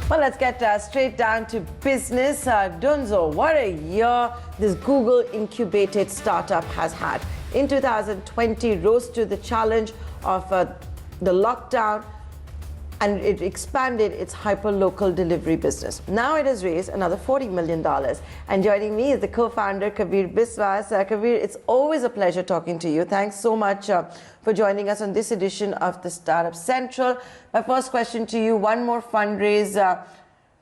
Well, let's get straight down to business. Dunzo, what a year this Google incubated startup has had. In 2020, rose to the challenge of the lockdown, and it expanded its hyper-local delivery business. Now it has raised another $40 million. And joining me is the co-founder, Kabeer Biswas. Kabeer, it's always a pleasure talking to you. Thanks so much for joining us on this edition of the Startup Central. My first question to you, one more fundraise.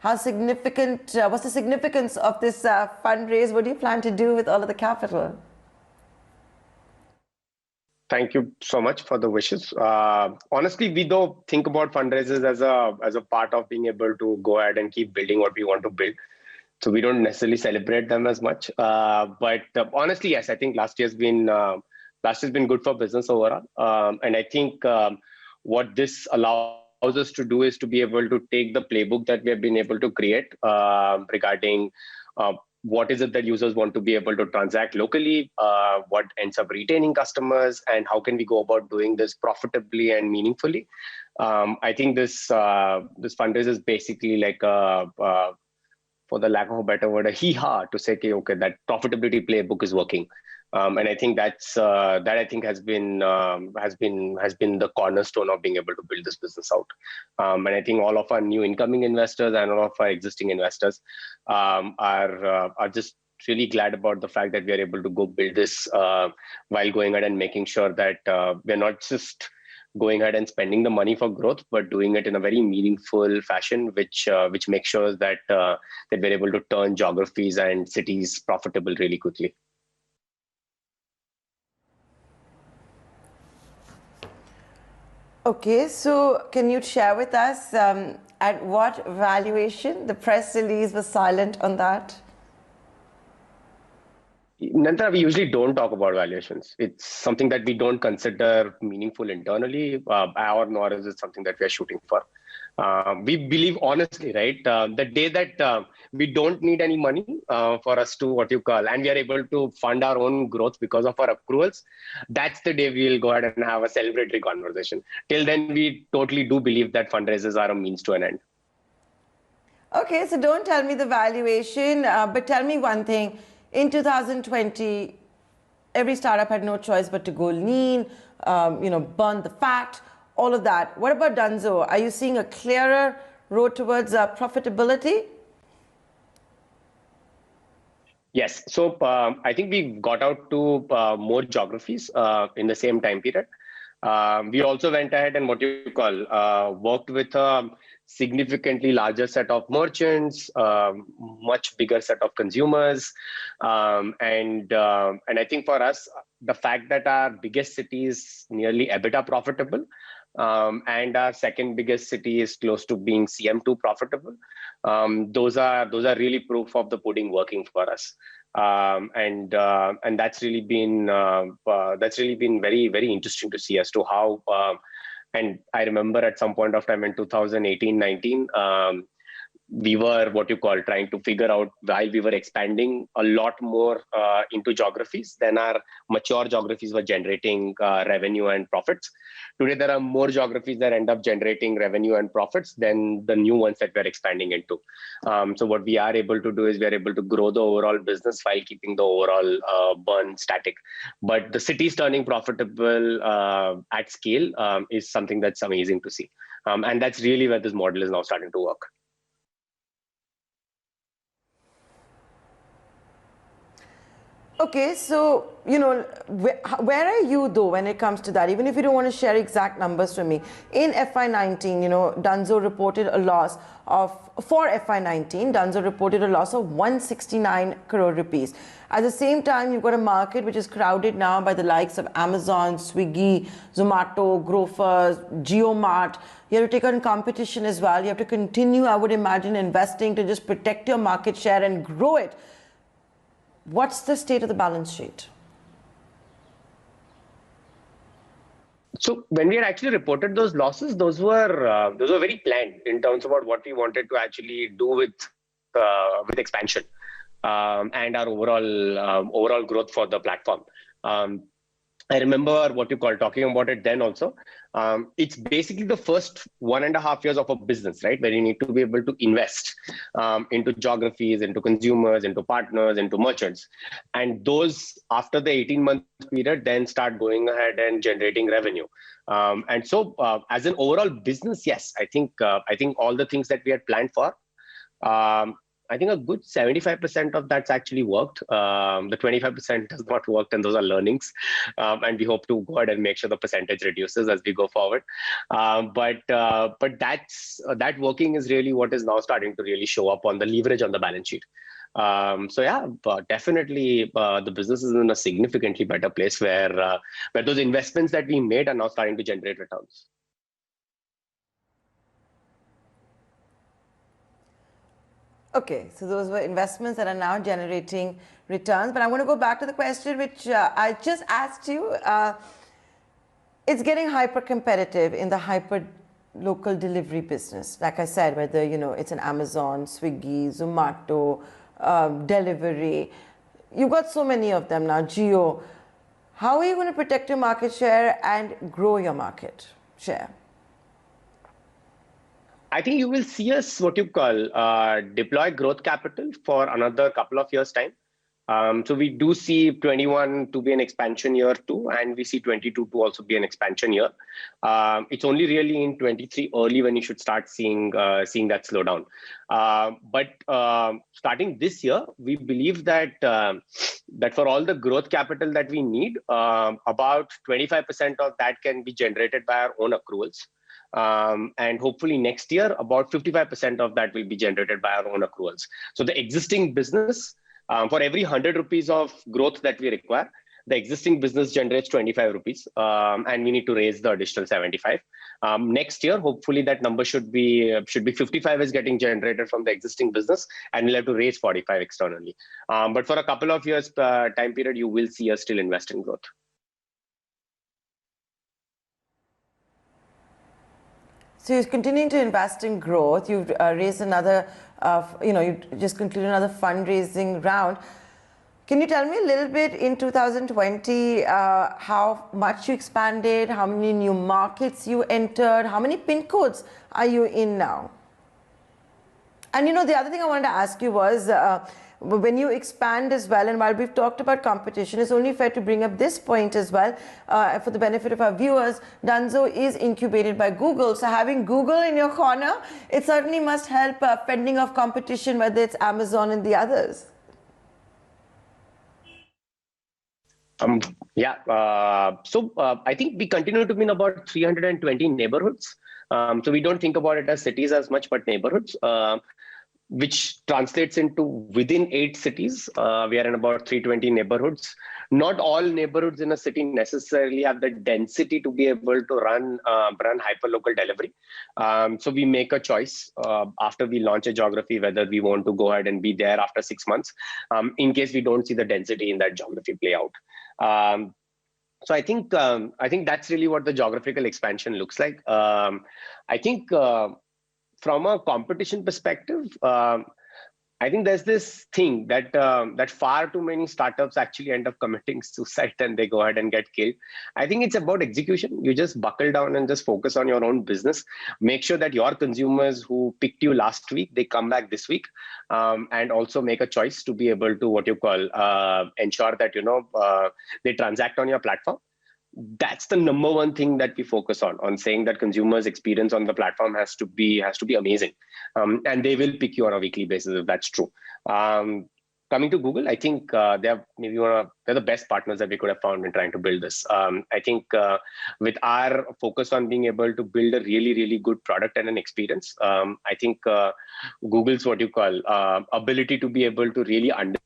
What's the significance of this fundraise? What do you plan to do with all of the capital? Thank you so much for the wishes. Honestly, we don't think about fundraisers as a part of being able to go ahead and keep building what we want to build. So we don't necessarily celebrate them as much. But honestly, yes, I think last year's been good for business overall. And I think what this allows us to do is to be able to take the playbook that we have been able to create regarding what is it that users want to be able to transact locally, what ends up retaining customers, and how can we go about doing this profitably and meaningfully. I think this fundraiser is basically like for the lack of a better word, a hee-haw to say, okay, that profitability playbook is working. And I think that I think has been the cornerstone of being able to build this business out. And I think all of our new incoming investors and all of our existing investors are just really glad about the fact that we are able to go build this while going ahead and making sure that we're not just going ahead and spending the money for growth, but doing it in a very meaningful fashion, which makes sure that we're able to turn geographies and cities profitable really quickly. Okay, so can you share with us at what valuation? The press release was silent on that. Nandita, we usually don't talk about valuations. It's something that we don't consider meaningful internally, nor is it something that we are shooting for. We believe honestly, right, the day that we don't need any money for us to and we are able to fund our own growth because of our accruals, that's the day we'll go ahead and have a celebratory conversation. Till then, we totally do believe that fundraisers are a means to an end. Okay, so don't tell me the valuation, but tell me one thing. In 2020, every startup had no choice but to go lean, burn the fat, all of that. What about Dunzo? Are you seeing a clearer road towards profitability? Yes. So I think we got out to more geographies in the same time period. We also went ahead and worked with a significantly larger set of merchants, much bigger set of consumers. And I think for us, the fact that our biggest city is nearly EBITDA profitable, and our second biggest city is close to being CM2 profitable, those are really proof of the pudding working for us. And that's really been very, very interesting to see as to how. And I remember at some point of time in 2018-19, we were trying to figure out, while we were expanding a lot more into geographies than our mature geographies were generating revenue and profits. Today, there are more geographies that end up generating revenue and profits than the new ones that we're expanding into. So what we are able to do is we are able to grow the overall business while keeping the overall burn static. But the cities turning profitable at scale is something that's amazing to see. And that's really where this model is now starting to work. Okay, so, where are you though when it comes to that? Even if you don't want to share exact numbers for me. In FY19, Dunzo reported a loss for FY19, Dunzo reported a loss of 169 crore rupees. At the same time, you've got a market which is crowded now by the likes of Amazon, Swiggy, Zomato, Grofers, JioMart. You have to take on competition as well. You have to continue, I would imagine, investing to just protect your market share and grow it. What's the state of the balance sheet? So when we had actually reported those losses, those were very planned in terms of what we wanted to actually do with expansion and our overall growth for the platform. I remember what you call talking about it then also. It's basically the first 1.5 years of a business, right? Where you need to be able to invest into geographies, into consumers, into partners, into merchants. And those, after the 18-month period, then start going ahead and generating revenue. And so as an overall business, yes, I think all the things that we had planned for, um, I think a good 75% of that's actually worked. The 25% has not worked, and those are learnings. And we hope to go ahead and make sure the percentage reduces as we go forward. But that working is really what is now starting to really show up on the leverage on the balance sheet. So yeah, definitely the business is in a significantly better place where those investments that we made are now starting to generate returns. Okay, so those were investments that are now generating returns. But I'm going to go back to the question which I just asked you. It's getting hyper competitive in the hyper local delivery business. Like I said, whether it's an Amazon, Swiggy, Zomato, delivery. You've got so many of them now, Geo. How are you going to protect your market share and grow your market share? I think you will see us what you call deploy growth capital for another couple of years' time. So we do see 21 to be an expansion year too, and we see 22 to also be an expansion year. It's only really in 23 early when you should start seeing that slowdown. But starting this year, we believe that that for all the growth capital that we need, about 25% of that can be generated by our own accruals. And hopefully next year, about 55% of that will be generated by our own accruals. So the existing business, for every 100 rupees of growth that we require, the existing business generates 25 rupees, and we need to raise the additional 75. Next year, hopefully that number should be 55 is getting generated from the existing business, and we'll have to raise 45 externally. But for a couple of years time period, you will see us still invest in growth. So you're continuing to invest in growth. You've raised another, you just concluded another fundraising round. Can you tell me a little bit in 2020 how much you expanded, how many new markets you entered, how many PIN codes are you in now? And the other thing I wanted to ask you was, when you expand as well, and while we've talked about competition, it's only fair to bring up this point as well, for the benefit of our viewers. Dunzo is incubated by Google, so having Google in your corner, it certainly must help fending off competition, whether it's Amazon and the others. I think we continue to be in about 320 neighborhoods. So we don't think about it as cities as much, but neighborhoods. Which translates into within 8 cities. We are in about 320 neighborhoods. Not all neighborhoods in a city necessarily have the density to be able to run hyperlocal delivery. So we make a choice after we launch a geography whether we want to go ahead and be there after 6 months, in case we don't see the density in that geography play out. So I think that's really what the geographical expansion looks like. I think. From a competition perspective, I think there's this thing that far too many startups actually end up committing suicide and they go ahead and get killed. I think it's about execution. You just buckle down and just focus on your own business. Make sure that your consumers who picked you last week, they come back this week, and also make a choice to be able to ensure that they transact on your platform. That's the number one thing that we focus on saying that consumers' experience on the platform has to be amazing, and they will pick you on a weekly basis if that's true. Coming to Google, I think they're the best partners that we could have found in trying to build this. I think with our focus on being able to build a really, really good product and an experience, I think Google's ability to be able to really understand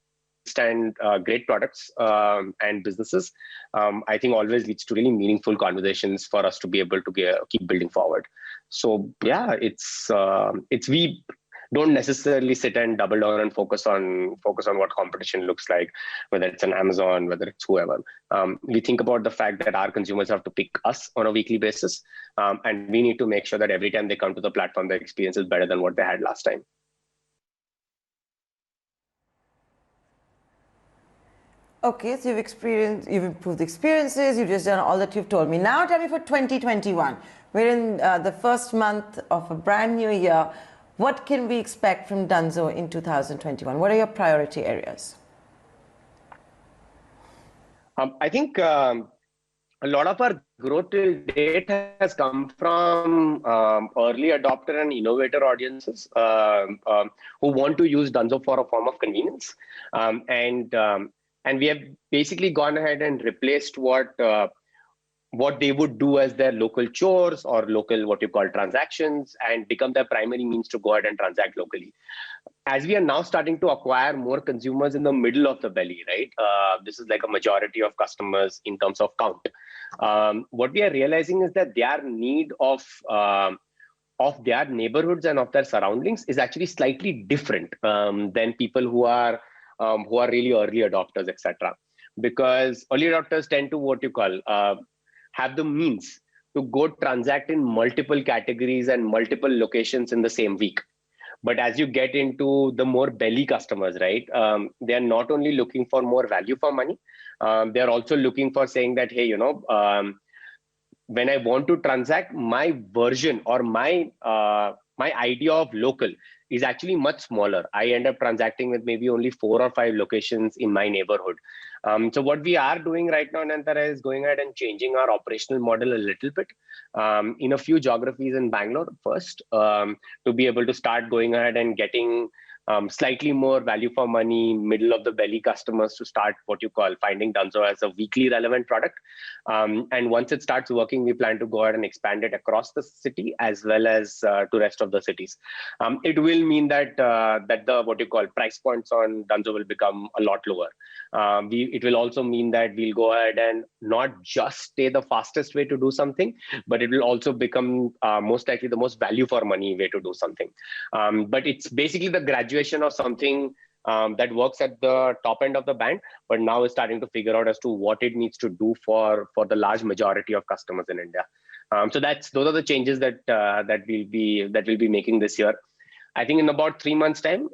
great products and businesses, I think always leads to really meaningful conversations for us to be able to keep building forward. So yeah, it's we don't necessarily sit and double down and focus on what competition looks like, whether it's an Amazon, whether it's whoever. We think about the fact that our consumers have to pick us on a weekly basis, and we need to make sure that every time they come to the platform, the experience is better than what they had last time. Okay, so you've improved experiences, you've just done all that you've told me. Now tell me for 2021, we're in the first month of a brand new year. What can we expect from Dunzo in 2021? What are your priority areas? I think a lot of our growth till date has come from early adopter and innovator audiences who want to use Dunzo for a form of convenience, and we have basically gone ahead and replaced what they would do as their local chores or local what you call transactions and become their primary means to go ahead and transact locally. As we are now starting to acquire more consumers in the middle of the belly, right? This is like a majority of customers in terms of count. What we are realizing is that their need of their neighborhoods and of their surroundings is actually slightly different than people who are really early adopters, etc. Because early adopters tend to what you call have the means to go transact in multiple categories and multiple locations in the same week. But as you get into the more belly customers, right, they are not only looking for more value for money, they are also looking for saying that, hey, when I want to transact, my version or my idea of local is actually much smaller. I end up transacting with maybe only 4 or 5 locations in my neighborhood. So what we are doing right now, Nantara, is going ahead and changing our operational model a little bit in a few geographies in Bangalore first, to be able to start going ahead and getting slightly more value for money, middle of the belly customers to start what you call finding Dunzo as a weekly relevant product. And once it starts working, we plan to go ahead and expand it across the city as well as to rest of the cities. It will mean that that the what you call price points on Dunzo will become a lot lower. It will also mean that we'll go ahead and not just stay the fastest way to do something, but it will also become most likely the most value for money way to do something. But it's basically the graduation of something that works at the top end of the band, but now is starting to figure out as to what it needs to do for the large majority of customers in India. So those are the changes that we'll be making this year. I think in about 3 months' time,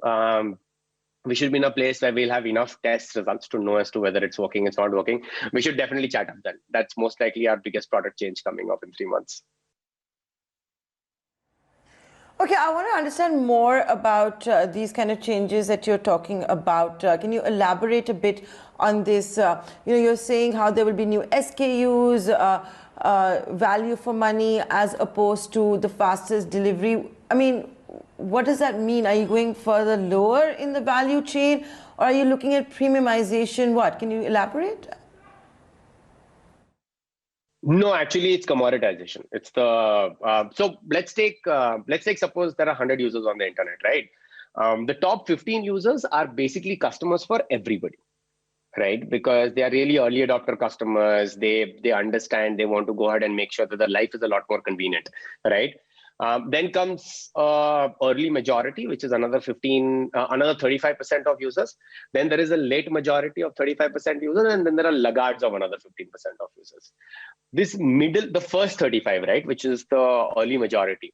we should be in a place where we'll have enough test results to know as to whether it's working, it's not working. We should definitely chat up then. That's most likely our biggest product change coming up in 3 months. Okay, I want to understand more about these kind of changes that you're talking about. Can you elaborate a bit on this? You're saying how there will be new SKUs, value for money as opposed to the fastest delivery. I mean, what does that mean? Are you going further lower in the value chain, or are you looking at premiumization? What? Can you elaborate? No, actually, it's commoditization. It's the so let's take suppose there are 100 users on the internet, right? The top 15 users are basically customers for everybody, right? Because they are really early adopter customers. They understand. They want to go ahead and make sure that their life is a lot more convenient, right? Then comes early majority, which is another 35% of users. Then there is a late majority of 35% users, and then there are laggards of another 15% of users. This middle, the first 35, right, which is the early majority,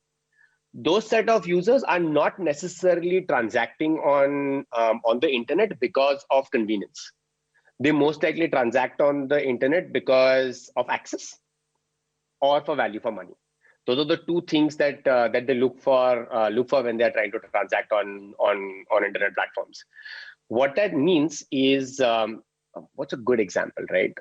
those set of users are not necessarily transacting on the internet because of convenience. They most likely transact on the internet because of access or for value for money. Those are the two things that they look for when they are trying to transact on internet platforms. What that means is, what's a good example, right?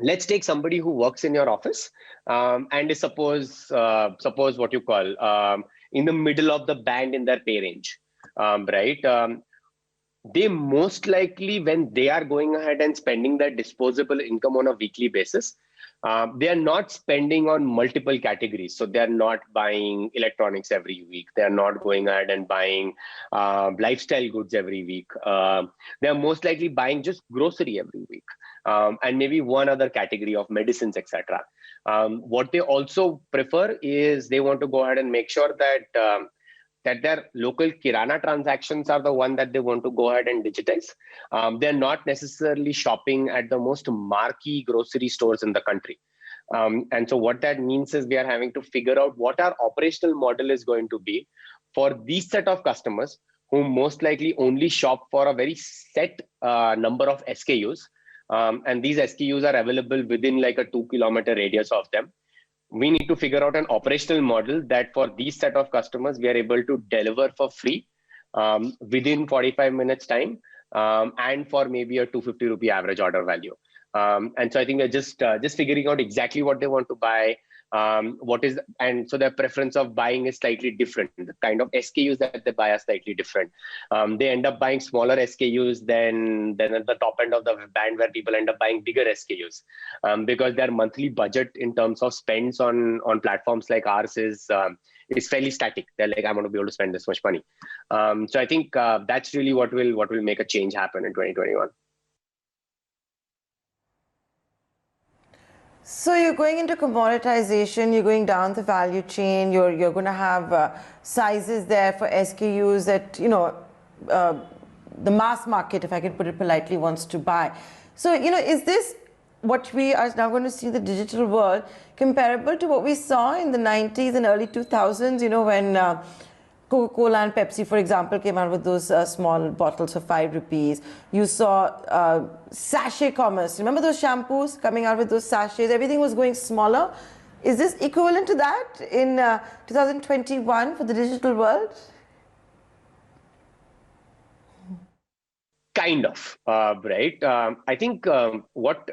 Let's take somebody who works in your office and is suppose what you call in the middle of the band in their pay range, right? They most likely, when they are going ahead and spending their disposable income on a weekly basis, they are not spending on multiple categories. So they are not buying electronics every week. They are not going ahead and buying lifestyle goods every week. They are most likely buying just grocery every week, and maybe one other category of medicines, etc. What they also prefer is they want to go ahead and make sure that that their local kirana transactions are the one that they want to go ahead and digitize. They're not necessarily shopping at the most marquee grocery stores in the country. And so what that means is we are having to figure out what our operational model is going to be for these set of customers who most likely only shop for a very set number of SKUs. And these SKUs are available within like a 2 kilometer radius of them. We need to figure out an operational model that for these set of customers, we are able to deliver for free within 45 minutes time, and for maybe a 250 rupee average order value. And so I think they're just figuring out exactly what they want to buy, and so their preference of buying is slightly different. The kind of SKUs that they buy are slightly different. They end up buying smaller SKUs than at the top end of the band, where people end up buying bigger SKUs, because their monthly budget in terms of spends on platforms like ours is fairly static. They're like, I want to be able to spend this much money. So I think that's really what will make a change happen in 2021. So you're going into commoditization, you're going down the value chain, you're going to have sizes there for SKUs that, the mass market, if I can put it politely, wants to buy. So, is this what we are now going to see in the digital world comparable to what we saw in the 90s and early 2000s, when Coca-Cola and Pepsi, for example, came out with those small bottles for 5 rupees. You saw sachet commerce. Remember those shampoos coming out with those sachets? Everything was going smaller. Is this equivalent to that in 2021 for the digital world? Kind of, right? I think what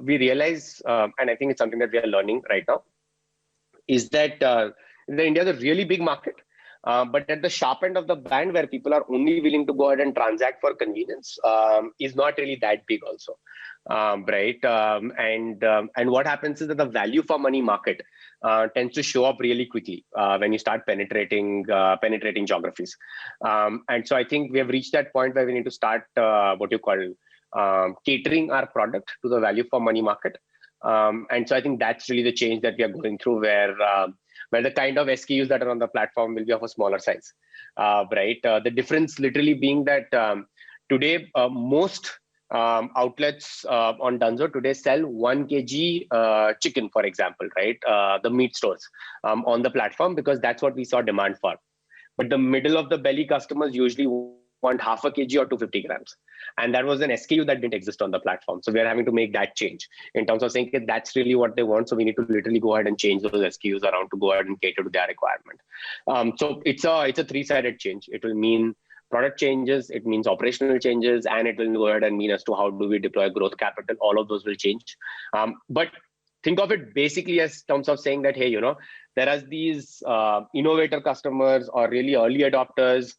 we realize, and I think it's something that we are learning right now, is that India is a really big market. But at the sharp end of the band, where people are only willing to go ahead and transact for convenience, is not really that big also, right? And what happens is that the value for money market tends to show up really quickly when you start penetrating geographies. And so I think we have reached that point where we need to start what you call catering our product to the value for money market. And so I think that's really the change that we are going through, where the kind of SKUs that are on the platform will be of a smaller size, right? The difference literally being that today, most outlets on Dunzo today sell 1 kg chicken, for example, right? The meat stores on the platform, because that's what we saw demand for. But the middle of the belly customers usually want half a kg or 250 grams. And that was an SKU that didn't exist on the platform. So we are having to make that change in terms of saying that that's really what they want. So we need to literally go ahead and change those SKUs around to go ahead and cater to their requirement. So it's a three-sided change. It will mean product changes, it means operational changes, and it will go ahead and mean as to how do we deploy growth capital. All of those will change. But think of it basically as terms of saying that, hey, there are these innovator customers or really early adopters.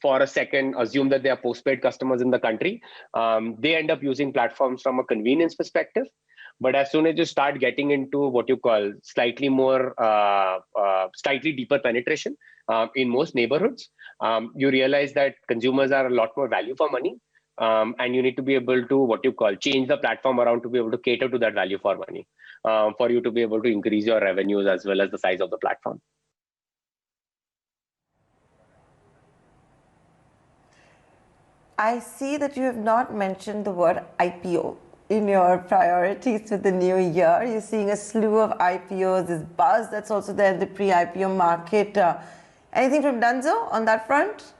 For a second, assume that they are postpaid customers in the country. They end up using platforms from a convenience perspective. But as soon as you start getting into what you call slightly deeper penetration in most neighborhoods, you realize that consumers are a lot more value for money. And you need to be able to what you call change the platform around to be able to cater to that value for money, for you to be able to increase your revenues as well as the size of the platform. I see that you have not mentioned the word IPO in your priorities for the new year. You're seeing a slew of IPOs, this buzz that's also there in the pre-IPO market. Anything from Dunzo on that front?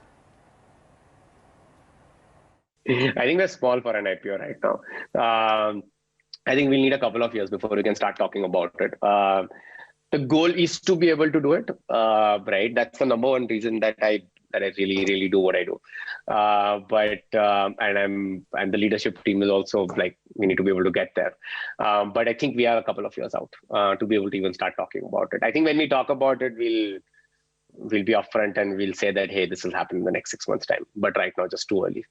I think we're small for an IPO right now. I think we'll need a couple of years before we can start talking about it. The goal is to be able to do it, right? That's the number one reason that I really, really do what I do. And the leadership team is also like, we need to be able to get there. But I think we are a couple of years out to be able to even start talking about it. I think when we talk about it, we'll be upfront and we'll say that, hey, this will happen in the next 6 months' time. But right now, just too early.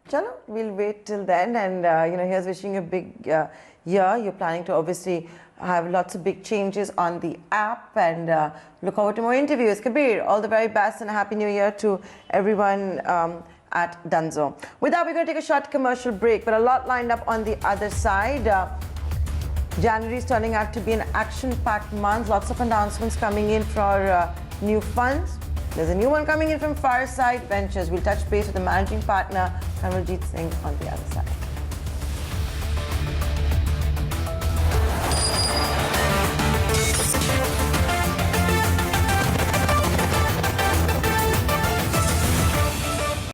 Chalo, we'll wait till then. And, here's wishing you a big year. You're planning to obviously have lots of big changes on the app, and look forward to more interviews. Kabeer, all the very best and a happy new year to everyone at Dunzo. With that, we're going to take a short commercial break, but a lot lined up on the other side. January is turning out to be an action-packed month. Lots of announcements coming in for new funds. There's a new one coming in from Fireside Ventures. We'll touch base with the managing partner, Kanwaljit Singh, on the other side.